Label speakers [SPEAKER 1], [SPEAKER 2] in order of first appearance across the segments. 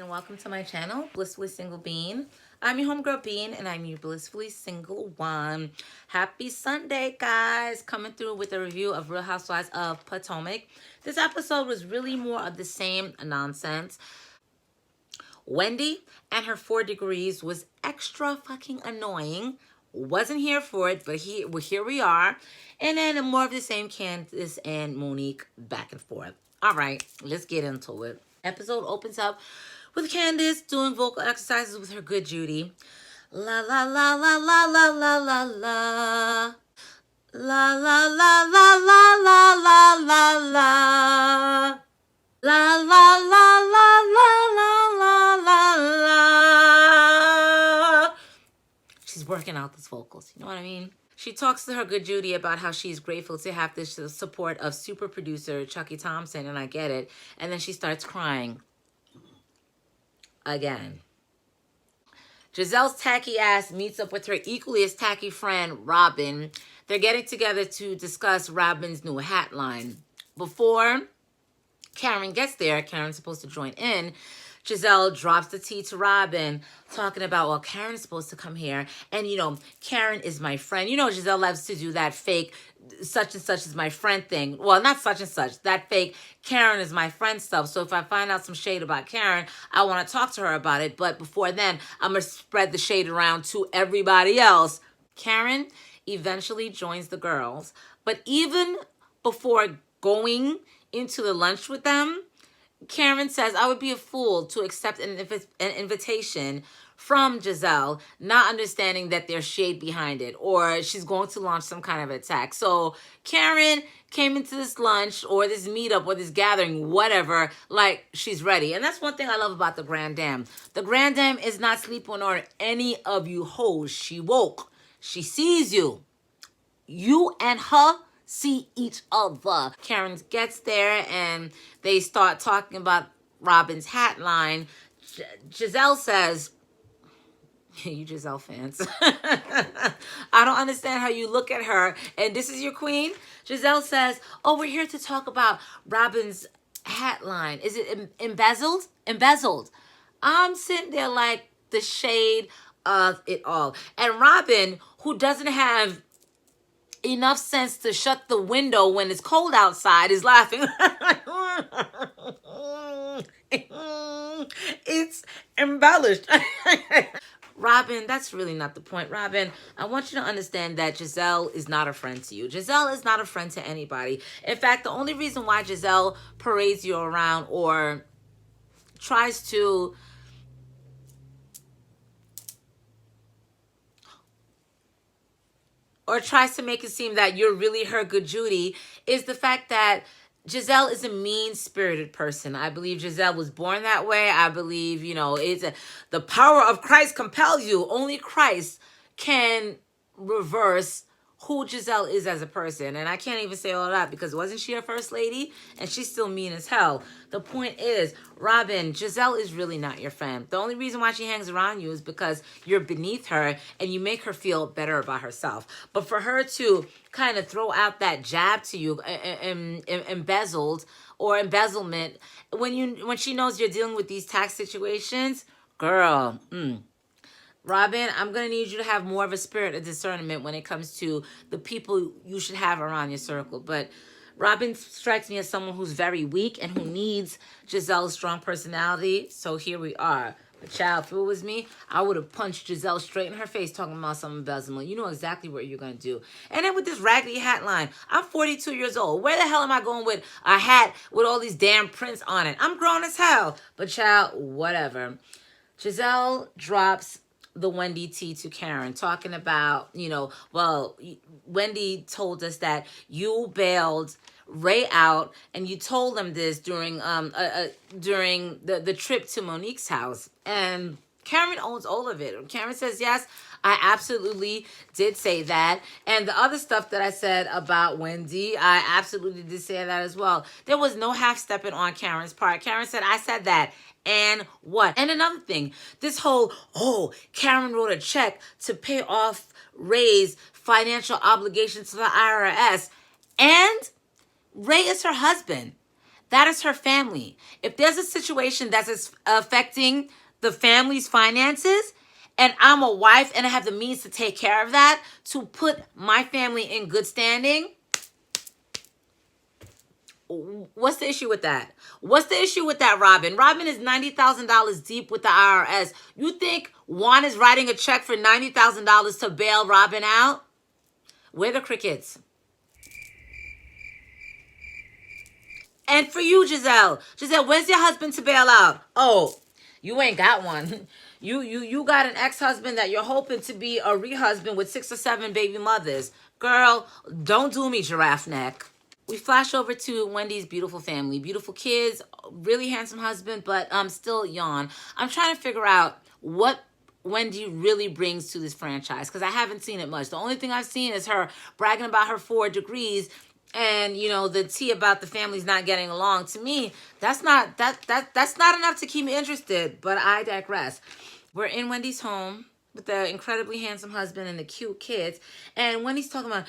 [SPEAKER 1] and welcome to my channel, Blissfully Single Bean. I'm your homegirl Bean, and I'm your blissfully single one. Happy Sunday, guys. Coming through with a review of Real Housewives of Potomac. This episode was really more of the same nonsense. Wendy and her 4 degrees was extra fucking annoying. Wasn't here for it, but here we are. And then more of the same, Candace and Monique back and forth. All right, let's get into it. Episode opens up with Candace doing vocal exercises with her good Judy. La la la la la la la la la. La la la la la la la la la. La la la la la la la la. She's working out those vocals, you know what I mean? She talks to her good Judy about how she's grateful to have the support of super producer Chucky Thompson, and I get it. And then she starts crying again. Giselle's tacky ass meets up with her equally as tacky friend, Robin. They're getting together to discuss Robin's new hat line. Before Karen gets there, Karen's supposed to join in. Giselle drops the tea to Robin, talking about, well, Karen's supposed to come here. And, you know, Karen is my friend. You know, Giselle loves to do that fake such and such is my friend thing. Well, not such and such. That fake Karen is my friend stuff. So if I find out some shade about Karen, I want to talk to her about it. But before then, I'm going to spread the shade around to everybody else. Karen eventually joins the girls. But even before going into the lunch with them, Karen says, I would be a fool to accept an invitation from Giselle, not understanding that there's shade behind it, or she's going to launch some kind of attack. So Karen came into this lunch or this meetup or this gathering, whatever, like she's ready. And that's one thing I love about the Grand Dame. The Grand Dame is not sleeping on any of you hoes. She woke. She sees you. You and her see each other. Karen gets there and they start talking about Robin's hat line. Giselle says, you Giselle fans. I don't understand how you look at her and this is your queen. Giselle says, oh, we're here to talk about Robin's hat line. Is it embezzled? Embezzled. I'm sitting there like the shade of it all. And Robin, who doesn't have enough sense to shut the window when it's cold outside, is laughing. It's embellished. Robin, that's really not the point. Robin, I want you to understand that Giselle is not a friend to you. Giselle is not a friend to anybody. In fact, the only reason why Giselle parades you around or tries to make it seem that you're really her good Judy is the fact that Giselle is a mean-spirited person. I believe Giselle was born that way. I believe, you know, the power of Christ compels you. Only Christ can reverse who Giselle is as a person. And I can't even say all that because wasn't she a first lady? And she's still mean as hell. The point is, Robin, Giselle is really not your friend. The only reason why she hangs around you is because you're beneath her and you make her feel better about herself. But for her to kind of throw out that jab to you, embezzled or embezzlement, when she knows you're dealing with these tax situations, girl, Robin, I'm going to need you to have more of a spirit of discernment when it comes to the people you should have around your circle. But Robin strikes me as someone who's very weak and who needs Giselle's strong personality. So here we are. But child, if it was me, I would have punched Giselle straight in her face talking about some embezzlement. You know exactly what you're going to do. And then with this raggedy hat line, I'm 42 years old. Where the hell am I going with a hat with all these damn prints on it? I'm grown as hell. But child, whatever. Giselle drops the Wendy tea to Karen, talking about, you know, well, Wendy told us that you bailed Ray out and you told him this during the trip to Monique's house. And Karen owns all of it. Karen says, yes, I absolutely did say that. And the other stuff that I said about Wendy, I absolutely did say that as well. There was no half-stepping on Karen's part. Karen said, I said that. And what? And another thing, this whole, oh, Karen wrote a check to pay off Ray's financial obligations to the IRS. And Ray is her husband. That is her family. If there's a situation that's affecting the family's finances, and I'm a wife and I have the means to take care of that, to put my family in good standing, what's the issue with that? What's the issue with that, Robin? Robin is $90,000 deep with the IRS. You think Juan is writing a check for $90,000 to bail Robin out? Where the crickets? And for you, Giselle. Giselle, when's your husband to bail out? Oh, you ain't got one. You got an ex-husband that you're hoping to be a re-husband with 6 or 7 baby mothers. Girl, don't do me, giraffe neck. We flash over to Wendy's beautiful family, beautiful kids, really handsome husband, but still yawn. I'm trying to figure out what Wendy really brings to this franchise because I haven't seen it much. The only thing I've seen is her bragging about her 4 degrees and the tea about the families not getting along. To me, that's not enough to keep me interested, but I digress. We're in Wendy's home with the incredibly handsome husband and the cute kids. And Wendy's talking about,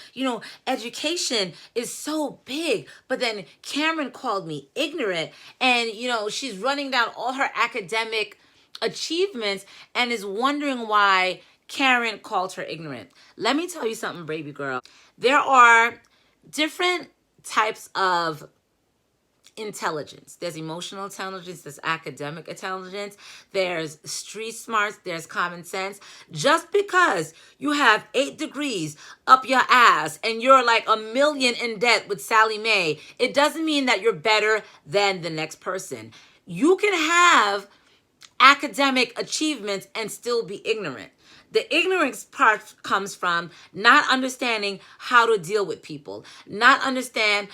[SPEAKER 1] education is so big. But then Cameron called me ignorant. And, she's running down all her academic achievements and is wondering why Karen called her ignorant. Let me tell you something, baby girl. There are different types of intelligence. There's emotional intelligence, there's academic intelligence, there's street smarts, there's common sense. Just because you have 8 degrees up your ass and you're like $1 million in debt with Sally Mae, it doesn't mean that you're better than the next person. You can have academic achievements and still be ignorant. The ignorance part comes from not understanding how to deal with people, not understanding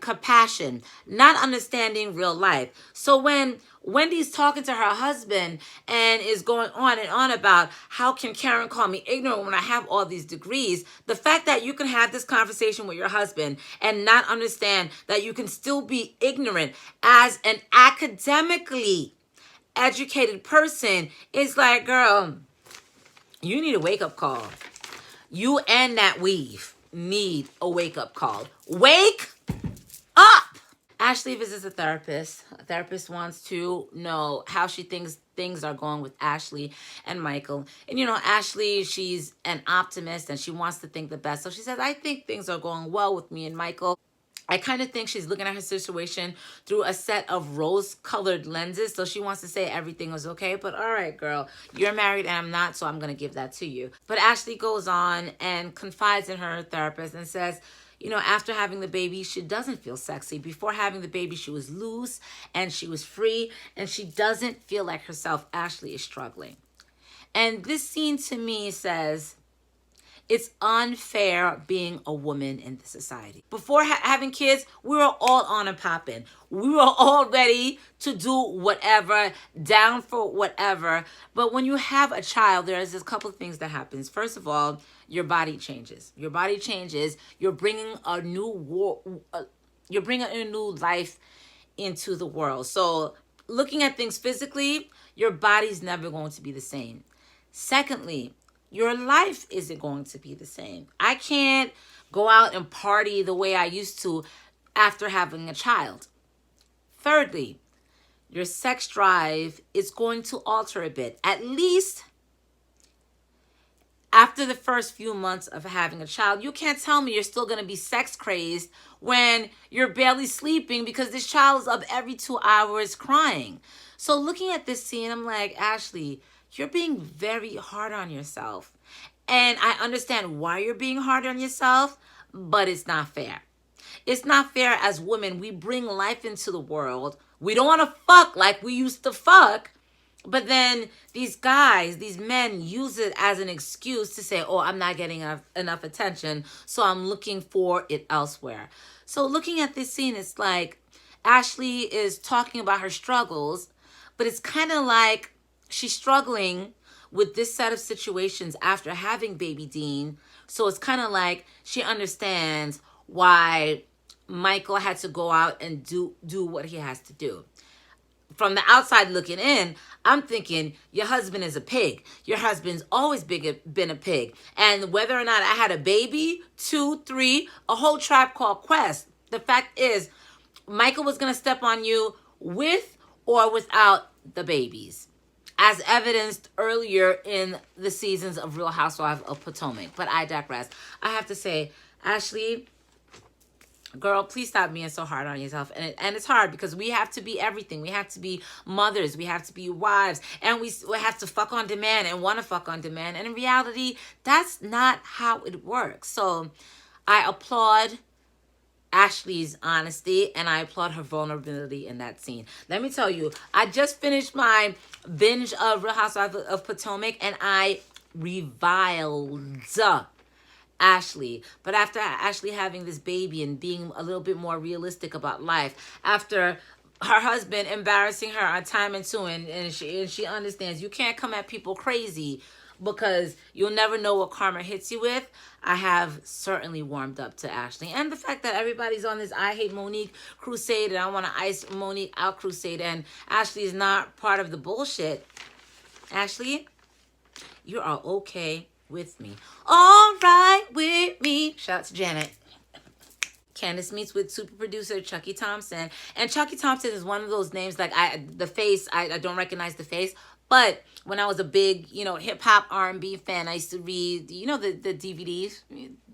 [SPEAKER 1] compassion, not understanding real life. So when Wendy's talking to her husband and is going on and on about how can Karen call me ignorant when I have all these degrees, the fact that you can have this conversation with your husband and not understand that you can still be ignorant as an academically educated person is like, girl, you need a wake-up call. You and that weave need a wake-up call. Wake up! Ashley visits a therapist. A therapist wants to know how she thinks things are going with Ashley and Michael. And Ashley, she's an optimist and she wants to think the best. So she says, I think things are going well with me and Michael. I kind of think she's looking at her situation through a set of rose-colored lenses. So she wants to say everything was okay. But all right, girl, you're married and I'm not, so I'm going to give that to you. But Ashley goes on and confides in her therapist and says, after having the baby, she doesn't feel sexy. Before having the baby, she was loose and she was free and she doesn't feel like herself. Ashley is struggling. And this scene to me says, it's unfair being a woman in the society. Before having kids, we were all on and popping. We were all ready to do whatever, down for whatever. But when you have a child, there's a couple of things that happens. First of all, your body changes. Your body changes. You're bringing a new life into the world. So looking at things physically, your body's never going to be the same. Secondly, your life isn't going to be the same. I can't go out and party the way I used to after having a child. Thirdly, your sex drive is going to alter a bit. At least after the first few months of having a child. You can't tell me you're still going to be sex crazed when you're barely sleeping because this child is up every 2 hours crying. So looking at this scene, I'm like, Ashley, you're being very hard on yourself. And I understand why you're being hard on yourself, but it's not fair. It's not fair as women. We bring life into the world. We don't want to fuck like we used to fuck. But then these guys, these men use it as an excuse to say, oh, I'm not getting enough attention, so I'm looking for it elsewhere. So looking at this scene, it's like Ashley is talking about her struggles, but it's kind of like she's struggling with this set of situations after having baby Dean. So it's kind of like she understands why Michael had to go out and do what he has to do. From the outside looking in, I'm thinking your husband is a pig. Your husband's always been a pig. And whether or not I had a baby, 2, 3, a whole tribe called Quest, the fact is, Michael was going to step on you with or without the babies, as evidenced earlier in the seasons of Real Housewives of Potomac. But I digress. I have to say, Ashley, girl, please stop being so hard on yourself. And it's hard because we have to be everything. We have to be mothers. We have to be wives. And we have to fuck on demand and want to fuck on demand. And in reality, that's not how it works. So I applaud Ashley's honesty, and I applaud her vulnerability in that scene. Let me tell you, I just finished my binge of Real Housewives of Potomac, and I reviled Ashley. But after Ashley having this baby and being a little bit more realistic about life, after her husband embarrassing her on time and two, and she understands you can't come at people crazy because you'll never know what karma hits you with. I have certainly warmed up to Ashley. And the fact that everybody's on this I hate Monique crusade, and I want to ice Monique out crusade, and Ashley is not part of the bullshit. Ashley, you are okay with me. All right with me. Shout out to Janet. Candace meets with super producer Chucky Thompson. And Chucky Thompson is one of those names, like I don't recognize the face. But when I was a big, hip hop R&B fan, I used to read, the DVDs,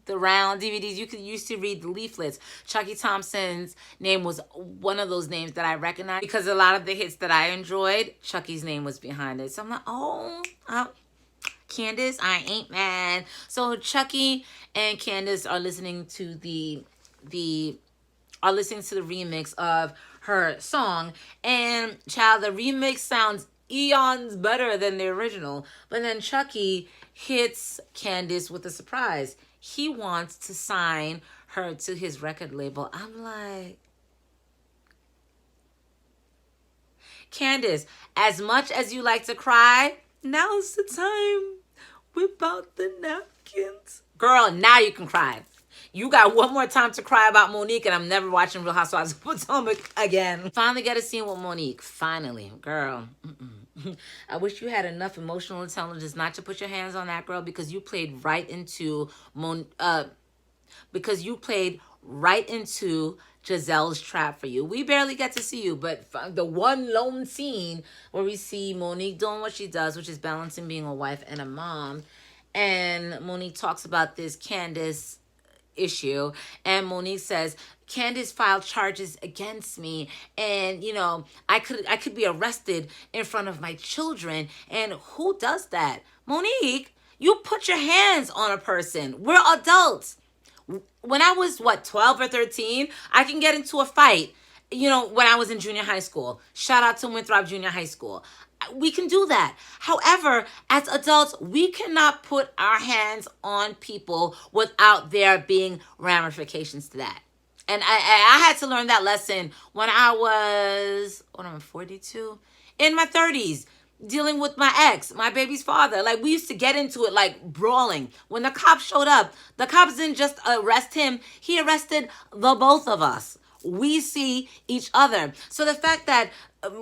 [SPEAKER 1] the round DVDs. You used to read the leaflets. Chucky Thompson's name was one of those names that I recognized because a lot of the hits that I enjoyed, Chucky's name was behind it. So I'm like, oh, Candace, I ain't mad. So Chucky and Candace are listening to the remix of her song, and child, the remix sounds eons better than the original. But then Chucky hits Candace with a surprise. He wants to sign her to his record label. I'm like, Candace, as much as you like to cry, now's the time. Whip out the napkins. Girl, now you can cry. You got one more time to cry about Monique, and I'm never watching Real Housewives of Potomac again. Finally get a scene with Monique. Finally. Girl. I wish you had enough emotional intelligence not to put your hands on that girl, because you played right into Giselle's trap for you. We barely get to see you, but the one lone scene where we see Monique doing what she does, which is balancing being a wife and a mom, and Monique talks about this Candace issue, and Monique says, Candace filed charges against me, and I could be arrested in front of my children, and who does that? Monique, you put your hands on a person. We're adults. When I was 12 or 13, I can get into a fight, when I was in junior high school. Shout out to Winthrop Junior High School. We can do that. However, as adults, we cannot put our hands on people without there being ramifications to that. And I had to learn that lesson when I was, 42? In my 30s, dealing with my ex, my baby's father. Like, we used to get into it like brawling. When the cops showed up, the cops didn't just arrest him. He arrested the both of us. We see each other. So the fact that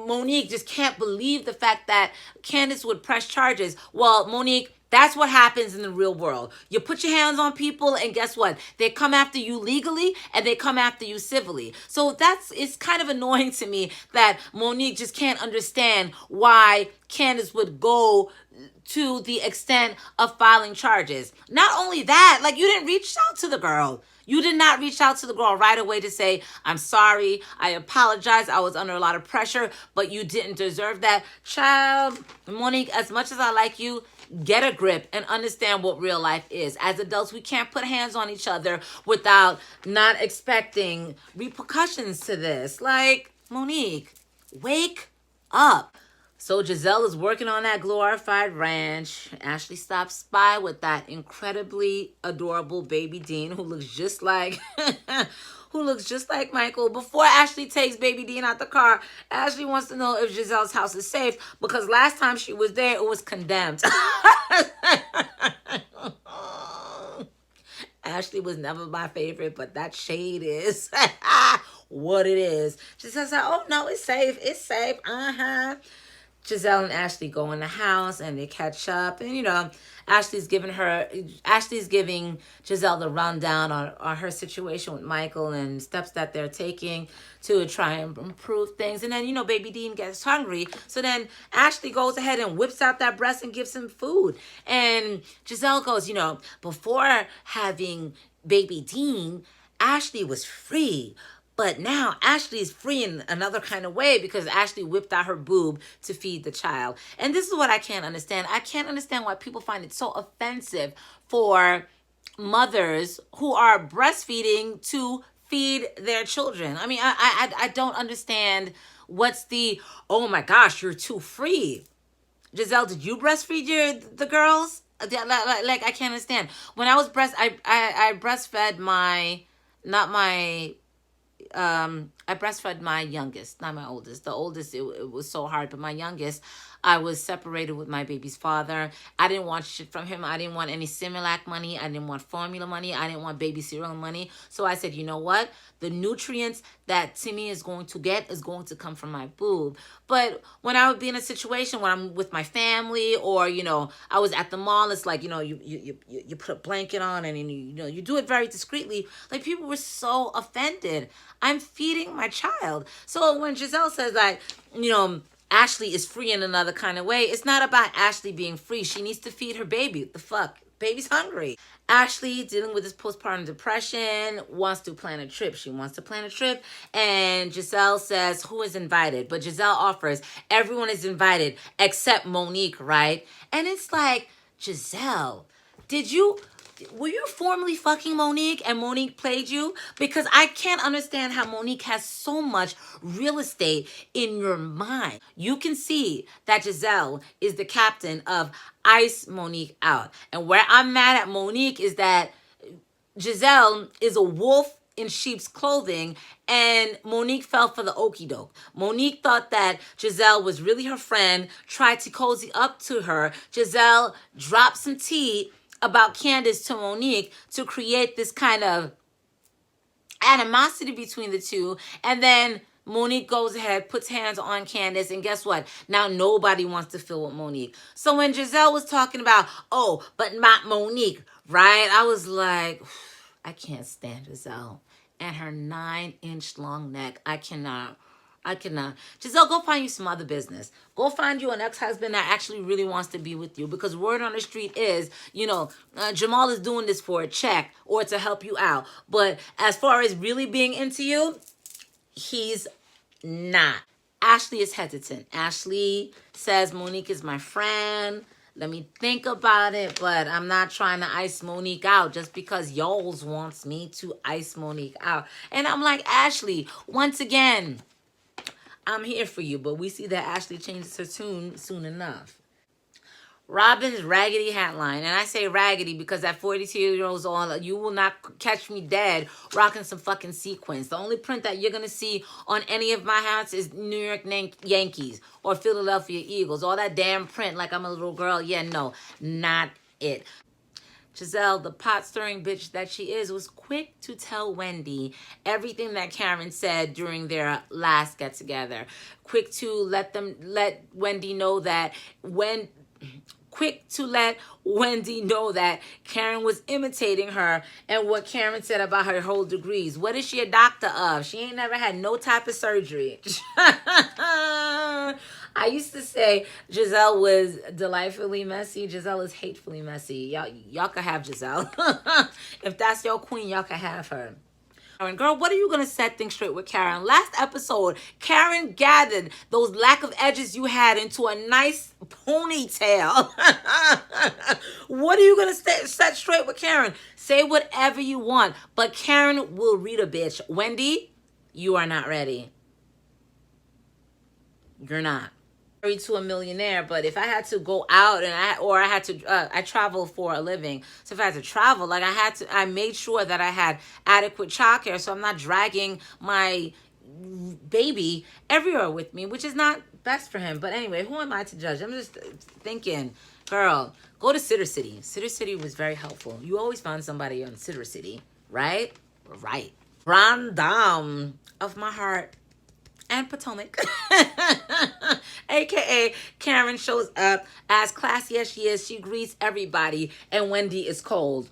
[SPEAKER 1] Monique just can't believe the fact that Candace would press charges. Well, Monique, that's what happens in the real world. You put your hands on people, and guess what? They come after you legally, and they come after you civilly. So it's kind of annoying to me that Monique just can't understand why Candace would go to the extent of filing charges. Not only that, like, you didn't reach out to the girl. You did not reach out to the girl right away to say, I'm sorry, I apologize, I was under a lot of pressure, but you didn't deserve that. Child, Monique, as much as I like you, get a grip and understand what real life is. As adults, we can't put hands on each other without not expecting repercussions to this. Like, Monique, wake up. So Giselle is working on that glorified ranch. Ashley stops by with that incredibly adorable baby Dean, who looks just like Michael. Before Ashley takes baby Dean out the car, Ashley wants to know if Giselle's house is safe, because last time she was there, it was condemned. Ashley was never my favorite, but that shade is what it is. She says, oh, no, it's safe. It's safe. Giselle and Ashley go in the house and they catch up, and Ashley's giving Giselle the rundown on her situation with Michael and steps that they're taking to try and improve things. And then baby Dean gets hungry, so then Ashley goes ahead and whips out that breast and gives him food. And Giselle goes, before having baby Dean, Ashley was free. But now Ashley's free in another kind of way because Ashley whipped out her boob to feed the child. And this is what I can't understand. I can't understand why people find it so offensive for mothers who are breastfeeding to feed their children. I mean, I don't understand what's the, oh my gosh, you're too free. Giselle, did you breastfeed the girls? Like I can't understand. When I was I breastfed my, not my, I breastfed my youngest, not my oldest. The oldest, it was so hard, but my youngest, I was separated with my baby's father. I didn't want shit from him. I didn't want any Similac money. I didn't want formula money. I didn't want baby cereal money. So I said, you know what? The nutrients that Timmy is going to get is going to come from my boob. But when I would be in a situation when I'm with my family, or I was at the mall, it's like you put a blanket on and you do it very discreetly. Like, people were so offended. I'm feeding my child. So when Giselle says like, Ashley is free in another kind of way, it's not about Ashley being free. She needs to feed her baby. What the fuck? Baby's hungry. Ashley, dealing with this postpartum depression, wants to plan a trip. She wants to plan a trip. And Giselle says, who is invited? But Giselle offers, everyone is invited except Monique, right? And it's like, Giselle, were you formerly fucking Monique and Monique played you? Because I can't understand how Monique has so much real estate in your mind. You can see that Giselle is the captain of Ice Monique Out. And where I'm mad at Monique is that Giselle is a wolf in sheep's clothing, and Monique fell for the okie doke. Monique thought that Giselle was really her friend, tried to cozy up to her. Giselle dropped some tea about Candace to Monique to create this kind of animosity between the two. And then Monique goes ahead, puts hands on Candace, and guess what? Now nobody wants to feel with Monique. So when Giselle was talking about, oh, but not Monique, right? I was like, I can't stand Giselle and her 9-inch long neck. I cannot. Giselle, go find you some other business. Go find you an ex-husband that actually really wants to be with you, because word on the street is, Jamal is doing this for a check or to help you out. But as far as really being into you, he's not. Ashley is hesitant. Ashley says, Monique is my friend. Let me think about it, but I'm not trying to ice Monique out just because Yoles wants me to ice Monique out. And I'm like, Ashley, once again, I'm here for you, but we see that Ashley changes her tune soon enough. Robin's raggedy hat line. And I say raggedy because at 42 years old, you will not catch me dead rocking some fucking sequins. The only print that you're going to see on any of my hats is New York Yankees or Philadelphia Eagles. All that damn print like I'm a little girl. Yeah, no, not it. Giselle, the pot-stirring bitch that she is, was quick to tell Wendy everything that Karen said during their last get-together. Quick to let Wendy know that Karen was imitating her and what Karen said about her whole degrees. What is she a doctor of? She ain't never had no type of surgery. I used to say Giselle was delightfully messy. Giselle is hatefully messy. Y'all can have Giselle. If that's your queen, y'all can have her. Karen, girl, what are you going to set things straight with Karen? Last episode, Karen gathered those lack of edges you had into a nice ponytail. What are you going to set straight with Karen? Say whatever you want, but Karen will read a bitch. Wendy, you are not ready. You're not. Married to a millionaire, but if I had to go out and I travel for a living, so if I had to travel, I made sure that I had adequate childcare, so I'm not dragging my baby everywhere with me, which is not best for him. But anyway, who am I to judge? I'm just thinking, girl, go to Sitter City. Sitter City was very helpful. You always found somebody on Sitter City, right? Right. Grand dame of my heart, and Potomac, aka Karen, shows up as classy as she is. She greets everybody, and Wendy is cold.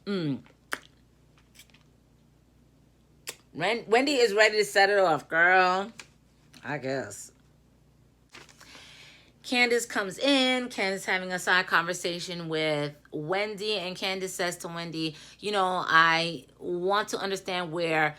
[SPEAKER 1] Wendy is ready to set it off, girl. I guess. Candace comes in. Candace having a side conversation with Wendy, and Candace says to Wendy, you know, I want to understand where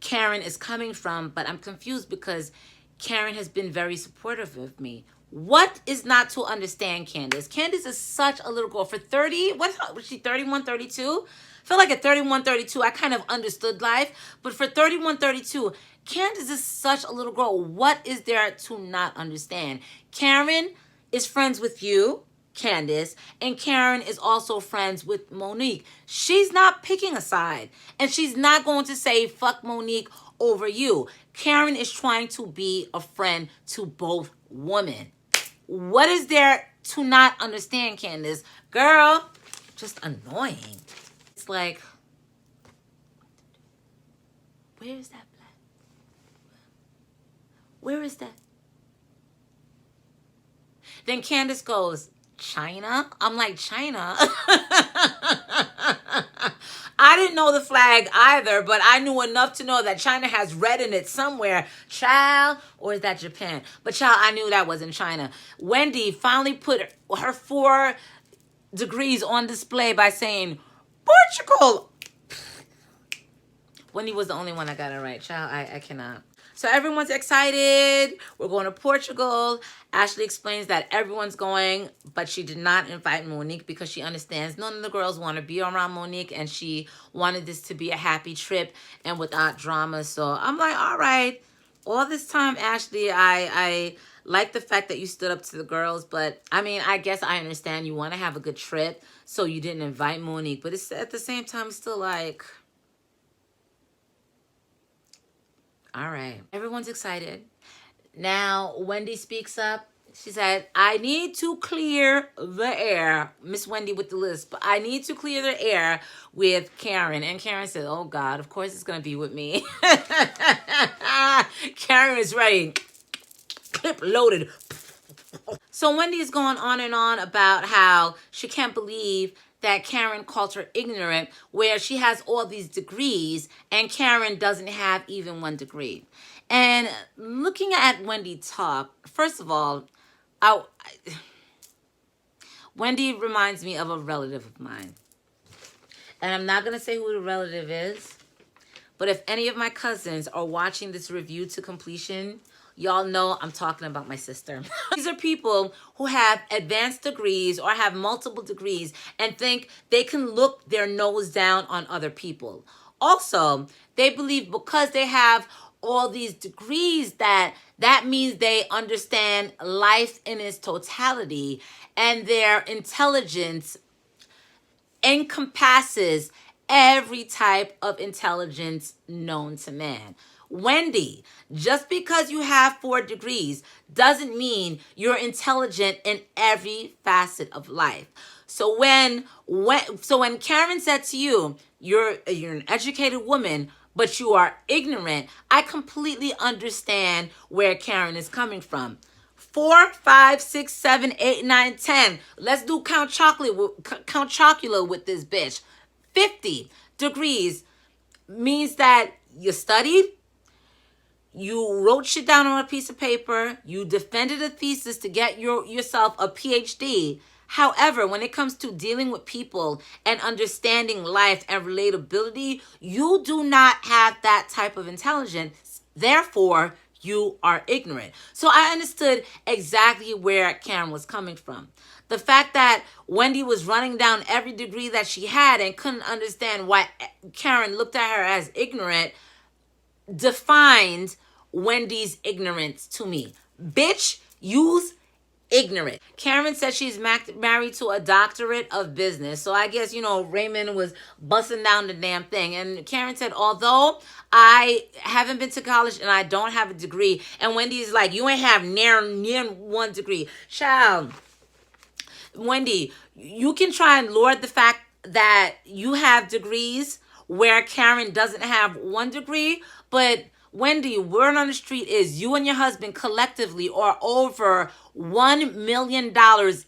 [SPEAKER 1] Karen is coming from, but I'm confused because Karen has been very supportive of me. What is not to understand, Candace? Candace is such a little girl. For 30, what was she, 31, 32? I feel like at 31, 32, I kind of understood life. But for 31, 32, Candace is such a little girl. What is there to not understand? Karen is friends with you, Candace, and Karen is also friends with Monique. She's not picking a side, and she's not going to say fuck Monique over you. Karen is trying to be a friend to both women. What is there to not understand, Candace? Girl, just annoying. It's like, where is that black? Where is that? Then Candace goes, China? I'm like, China? I didn't know the flag either, but I knew enough to know that China has red in it somewhere. Child, or is that Japan? But child, I knew that wasn't China. Wendy finally put her 4 degrees on display by saying, Portugal. Wendy was the only one that got it right. Child, I cannot. So everyone's excited. We're going to Portugal. Ashley explains that everyone's going, but she did not invite Monique because she understands none of the girls want to be around Monique, and she wanted this to be a happy trip and without drama. So I'm like, all right. All this time, Ashley, I like the fact that you stood up to the girls, but I mean, I guess I understand you want to have a good trip, so you didn't invite Monique. But it's at the same time, it's still like, all right. Everyone's excited. Now, Wendy speaks up. She said, I need to clear the air. Miss Wendy with the lisp. I need to clear the air with Karen. And Karen said, oh, God, of course it's going to be with me. Karen is ready. Clip loaded. So Wendy is going on and on about how she can't believe that Karen called her ignorant, where she has all these degrees and Karen doesn't have even 1 degree. And looking at Wendy talk, first of all, Wendy reminds me of a relative of mine. And I'm not going to say who the relative is, but if any of my cousins are watching this review to completion, y'all know I'm talking about my sister. These are people who have advanced degrees or have multiple degrees and think they can look their nose down on other people. Also, they believe because they have all these degrees that means they understand life in its totality, and their intelligence encompasses every type of intelligence known to man. Wendy, just because you have 4 degrees doesn't mean you're intelligent in every facet of life. So when Karen said to you, you're an educated woman, but you are ignorant, I completely understand where Karen is coming from. 4, 5, 6, 7, 8, 9, 10. Let's do Count Chocula with this bitch. 50 degrees means that you studied, you wrote shit down on a piece of paper, you defended a thesis to get yourself a PhD. However, when it comes to dealing with people and understanding life and relatability, you do not have that type of intelligence. Therefore, you are ignorant. So I understood exactly where Karen was coming from. The fact that Wendy was running down every degree that she had and couldn't understand why Karen looked at her as ignorant defined Wendy's ignorance to me. Bitch, use ignorant. Karen said she's married to a doctorate of business. So I guess, Raymond was busting down the damn thing. And Karen said, although I haven't been to college and I don't have a degree. And Wendy's like, you ain't have near 1 degree. Child, Wendy, you can try and lord the fact that you have degrees where Karen doesn't have 1 degree, but Wendy, word on the street is you and your husband collectively are over $1 million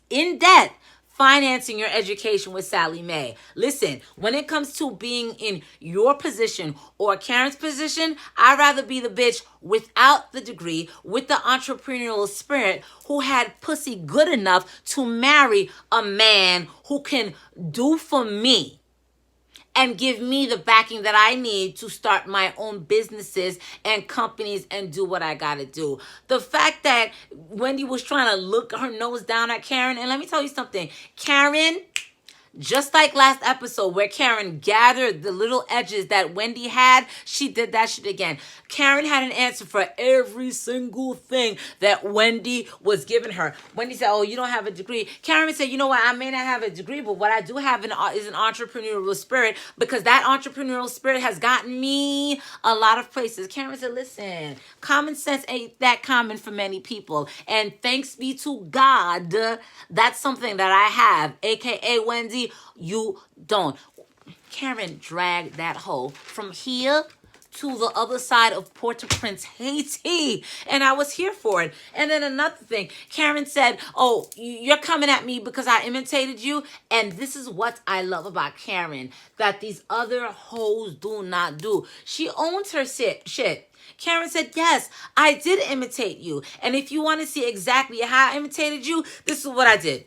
[SPEAKER 1] in debt financing your education with Sally Mae. Listen, when it comes to being in your position or Karen's position, I'd rather be the bitch without the degree, with the entrepreneurial spirit, who had pussy good enough to marry a man who can do for me and give me the backing that I need to start my own businesses and companies and do what I gotta do. The fact that Wendy was trying to look her nose down at Karen, and let me tell you something, Karen, just like last episode where Karen gathered the little edges that Wendy had, she did that shit again. Karen had an answer for every single thing that Wendy was giving her. Wendy said, oh, you don't have a degree. Karen said, you know what, I may not have a degree, but what I do have is an entrepreneurial spirit, because that entrepreneurial spirit has gotten me a lot of places. Karen said, listen, common sense ain't that common for many people. And thanks be to God, that's something that I have, aka Wendy, you don't. Karen dragged that hoe from here to the other side of Port-au-Prince, Haiti. And I was here for it. And then another thing, Karen said, oh, you're coming at me because I imitated you. And this is what I love about Karen, that these other hoes do not do. She owns her shit. Karen said, yes, I did imitate you. And if you want to see exactly how I imitated you, this is what I did.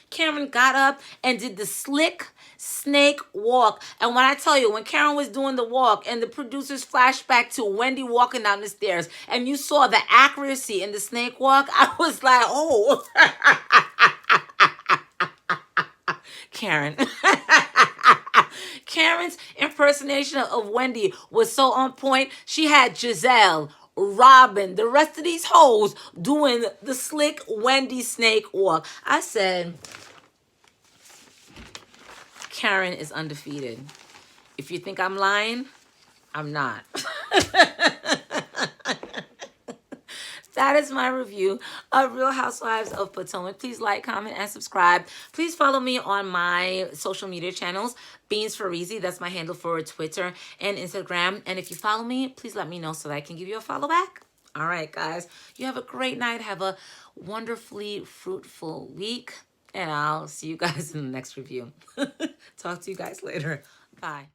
[SPEAKER 1] Karen got up and did the slick snake walk. And when I tell you, when Karen was doing the walk and the producers flashed back to Wendy walking down the stairs and you saw the accuracy in the snake walk, I was like, oh, Karen. Karen's impersonation of Wendy was so on point. She had Giselle, Robin, the rest of these hoes doing the slick Wendy snake walk. I said, Karen is undefeated. If you think I'm lying, I'm not. That is my review of Real Housewives of Potomac. Please like, comment, and subscribe. Please follow me on my social media channels. Beans for Easy, that's my handle for Twitter and Instagram. And if you follow me, please let me know so that I can give you a follow back. All right, guys. You have a great night. Have a wonderfully fruitful week. And I'll see you guys in the next review. Talk to you guys later. Bye.